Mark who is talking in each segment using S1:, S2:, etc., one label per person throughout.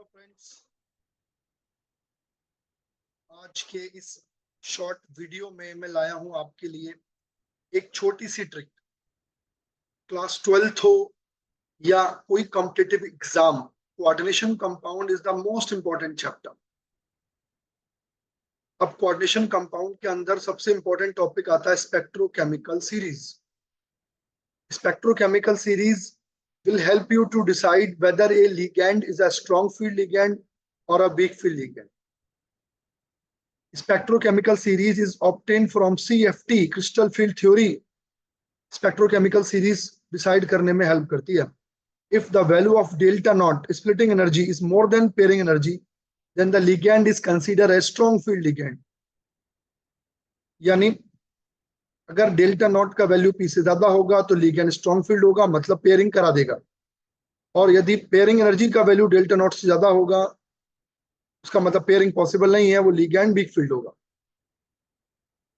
S1: Hello friends, आज के इस शॉर्ट वीडियो में मैं लाया हूं आपके लिए एक छोटी सी ट्रिक। क्लास 12th हो या कोई competitive exam, coordination compound is the most important chapter. अब कोऑर्डिनेशन कंपाउंड के अंदर सबसे इंपॉर्टेंट टॉपिक आता है spectrochemical series. Spectrochemical series will help you to decide whether a ligand is a strong field ligand or a weak field ligand. Spectrochemical series is obtained from CFT, crystal field theory. Spectrochemical series decide करने में help करती है. If the value of delta naught splitting energy is more than pairing energy, then the ligand is considered a strong field ligand. यानी अगर delta not का value P से ज्यादा होगा तो लिगैंड स्ट्रॉन्ग फील्ड होगा, मतलब पेयरिंग करा देगा। और यदि पेयरिंग एनर्जी का वैल्यू डेल्टा नॉट से ज्यादा होगा, उसका मतलब पेयरिंग पॉसिबल नहीं है, वो लिगैंड वीक फील्ड होगा।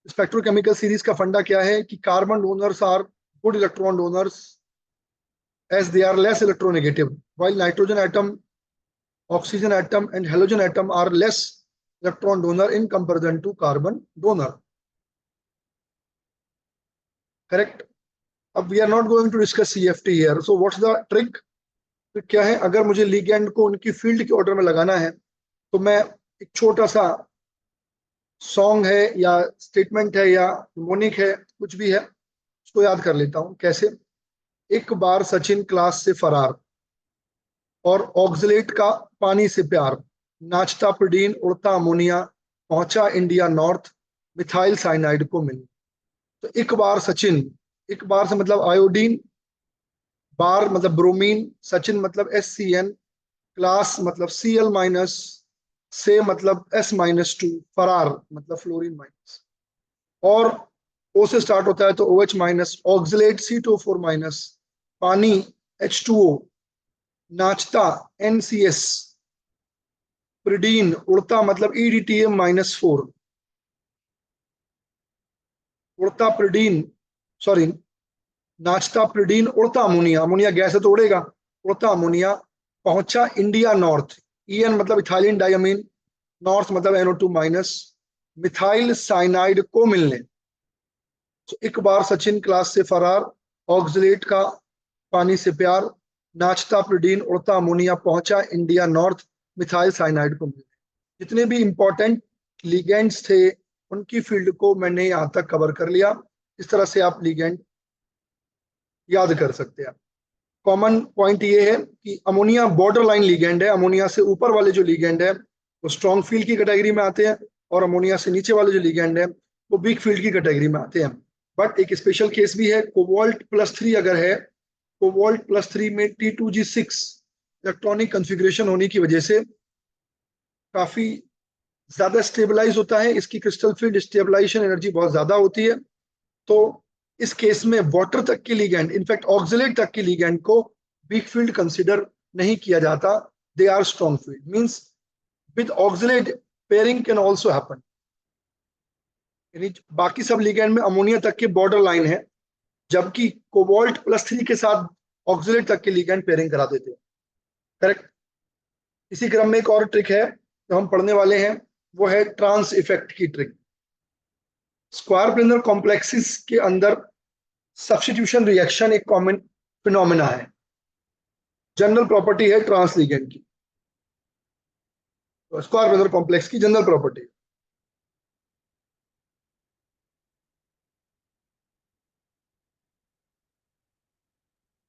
S1: स्पेक्ट्रोकेमिकल सीरीज का फंडा क्या है कि carbon donors are good electron donors as they are less electronegative, while nitrogen atom, oxygen atom and halogen atom are less electron donor in comparison to carbon donor. Correct? अब we are not going to discuss CFT here. So what's the trick? तो क्या है, अगर मुझे ligand को उनकी field के order में लगाना है तो मैं एक छोटा सा सॉन्ग है या स्टेटमेंट है या मोनिक है, कुछ भी है, उसको याद कर लेता हूं। कैसे? एक बार सचिन क्लास से फरार और ऑक्सलेट का पानी से प्यार, नाचता प्रोडीन उड़ता अमोनिया, पहुंचा इंडिया नॉर्थ, मिथाइल साइनाइड को मिल। तो एक बार सचिन, एक बार से मतलब आयोडीन, बार मतलब ब्रोमीन, सचिन मतलब SCN, क्लास मतलब Cl माइनस, से मतलब S-2, फरार मतलब फ्लोरीन माइनस, और O से स्टार्ट होता है तो OH minus, oxalate C2O4 minus, पानी H2O, नाचता NCS, प्रिडीन उड़ता मतलब EDTM-4, उड़ता प्रिडीन, सॉरी नाचता प्रिडीन उड़ता अमोनिया, अमोनिया गैस है तो उड़ेगा, उड़ता अमोनिया, पहुंचा इंडिया नॉर्थ, EN मतलब इथाइलिन डायमीन, नॉर्थ मतलब NO2 माइनस, मिथाइल साइनाइड को मिलने। तो एक बार सचिन क्लास से फरार, ऑक्सलेट का पानी से प्यार, नाचता प्रोडीन उड़ता अमोनिया, पहुंचा इंडिया नॉर्थ, मिथाइल साइनाइड को मिलने। जितने भी इंपॉर्टेंट लिगेंड्स थे उनकी फील्ड को मैंने यहां तक कवर कर लिया। इस तरह से आप लिगेंड याद कर सकते हैं। कॉमन पॉइंट ये है कि अमोनिया बॉर्डर लाइन लिगेंड है, अमोनिया से ऊपर वाले जो लिगेंड है वो स्ट्रॉन्ग फील्ड की कैटेगरी में आते हैं, और अमोनिया से नीचे वाले जो लिगेंड है वो वीक फील्ड की कैटेगरी में आते हैं। बट एक स्पेशल केस भी है, कोबाल्ट +3 अगर है, कोबाल्ट +3 में T2G6 इलेक्ट्रॉनिक कॉन्फ़िगरेशन होने की वजह से काफी ज्यादा स्टेबलाइज होता है, इसकी क्रिस्टल फील्ड स्टेबलाइजेशन एनर्जी बहुत ज्यादा होती है। तो इस केस में वाटर तक की लिगेंड, इनफैक्ट ऑक्सलेट तक की लिगेंड को वीक फील्ड कंसिडर नहीं किया जाता, they are strong field. Means with oxalate pairing can also happen. यानी बाकी सब लिगेंड में अमोनिया तक के बॉर्डर लाइन है, जबकि कोबाल्ट +3 के साथ ऑक्सलेट तक के लिगेंड पेयरिंग करा देते हैं। करेक्ट? इसी क्रम में एक और ट्रिक है जो हम पढ़ने वाले हैं, वो है ट्रांस इफेक्ट की ट्रिक। स्क्वायर प्लेनर कॉम्प्लेक्सेस के अंदर सब्स्टिट्यूशन रिएक्शन एक कॉमन फिनोमेना है, जनरल प्रॉपर्टी है ट्रांस लिगेंड की, तो स्क्वायर प्लेनर कॉम्प्लेक्स की जनरल प्रॉपर्टी।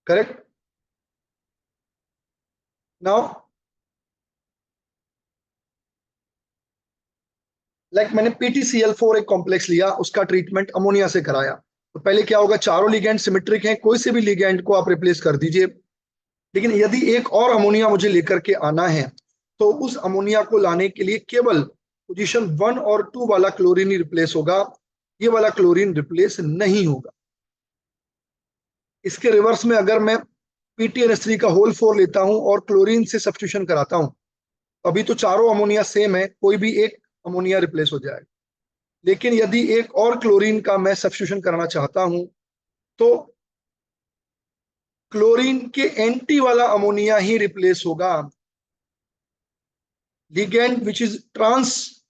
S1: करेक्ट? नाउ मैंने PtCl4 एक कॉम्प्लेक्स लिया, उसका ट्रीटमेंट अमोनिया से कराया, तो पहले क्या होगा, चारों लिगेंड सिमेट्रिक हैं, कोई से भी लिगेंड को आप रिप्लेस कर दीजिए। लेकिन यदि एक और अमोनिया मुझे लेकर के आना है तो उस अमोनिया को लाने के लिए केवल पोजीशन 1 और 2 वाला क्लोरीन ही रिप्लेस होगा, ये वाला क्लोरीन रिप्लेस नहीं होगा। इसके रिवर्स में अगर मैं PtNH3 का होल 4 लेता हूं और क्लोरीन से सब्स्टिट्यूशन कराता हूं, अभी तो चारों अमोनिया सेम है, कोई भी एक अमोनिया रिप्लेस हो जाएगा। लेकिन यदि एक और क्लोरीन का मैं सब्स्टिट्यूशन करना चाहता हूं तो क्लोरीन के एंटी वाला अमोनिया ही रिप्लेस होगा। ligand which is trans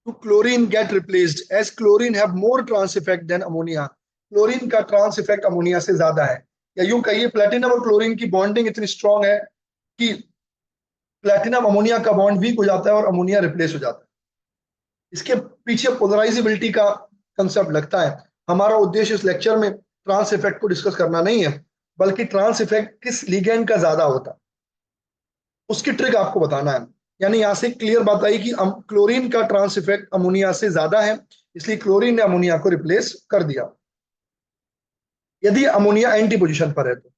S1: to chlorine get replaced as chlorine have more trans effect than ammonia. Chlorine का ट्रांस इफेक्ट अमोनिया से ज्यादा है, या यूं कहिए प्लेटिनम और क्लोरीन की बॉन्डिंग इतनी स्ट्रांग है कि प्लेटिनम अमोनिया का बॉन्ड वीक हो जाता है और अमोनिया रिप्लेस हो जाता है। इसके पीछे पोलराइजेबिलिटी का कंसेप्ट लगता है। हमारा उद्देश्य इस लेक्चर में ट्रांस इफेक्ट को डिस्कस करना नहीं है, बल्कि ट्रांस इफेक्ट किस लिगेंड का ज्यादा होता है उसकी ट्रिक आपको बताना है। यानी यहां से क्लियर बात आई कि क्लोरीन का ट्रांस इफेक्ट अमोनिया से ज्यादा है, इसलिए क्लोरीन ने अमोनिया को रिप्लेस कर दिया। यदि अमोनिया एंटी पोजीशन पर है तो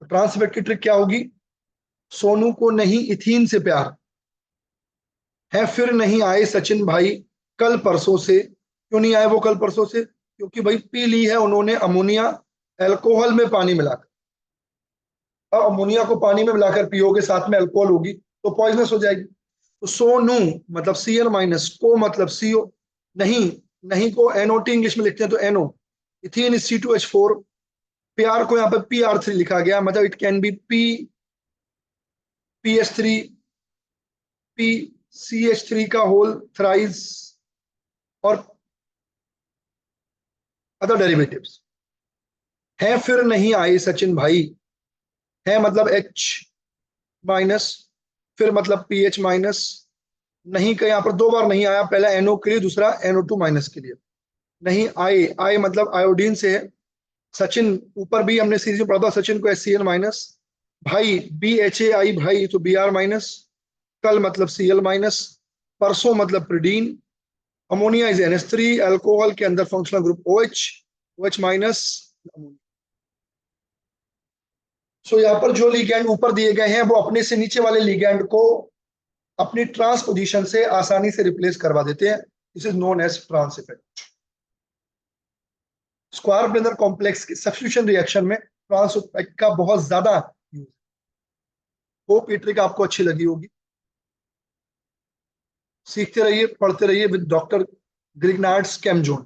S1: ट्रांस इफेक्ट की ट्रिक क्या होगी? सोनू को नहीं इथीन से प्यार है, फिर नहीं आए सचिन भाई कल परसों से। क्यों नहीं आए वो कल परसों से? क्योंकि भाई पी ली है उन्होंने अमोनिया अल्कोहल में पानी मिलाकर। अब अमोनिया को पानी में मिलाकर पियोगे, साथ में अल्कोहल होगी तो पॉइजनस हो जाएगी। तो सोनू मतलब Cl माइनस, को मतलब CO, नहीं नहीं को NOT इंग्लिश में लिखते हैं तो NO, इथीन इज C2H4, प्यार को यहाँ पे PR3 लिखा गया, मतलब it can be PH3 PCH3 का होल थ्राइस और अदर डेरिवेटिव्स। है फिर नहीं आए सचिन भाई, है मतलब H माइनस, फिर मतलब PH माइनस, नहीं का यहाँ पर दो बार नहीं आया, पहला NO के लिए, दूसरा NO2 माइनस के लिए। नहीं आए, आए मतलब आयोडीन से है। सचिन ऊपर भी हमने सीरीज में पढ़ा था, सचिन को HCl माइनस, भाई BHAI भाई तो Br माइनस, कल मतलब Cl माइनस, परसों मतलब प्रिडीन, अमोनिया इज NH3, अल्कोहल के अंदर फंक्शनल ग्रुप OH माइनस। सो यहाँ पर जो लिगैंड ऊपर दिए गए हैं वो अपने से नीचे वाले लिगैंड को अपनी ट्रांस पोजीशन से आसानी से रिप्लेस करवा देते हैं। This is known as trans effect. Square planar complex की सब्स्टिट्यूशन रिएक्शन में ट्रांस इफेक्ट का बहुत ज्यादा यूज। होप ये ट्रिक आपको अच्छी लगी होगी। सीखते रहिए, पढ़ते रहिए विद डॉक्टर ग्रिग्नार्ड्स केमजोन।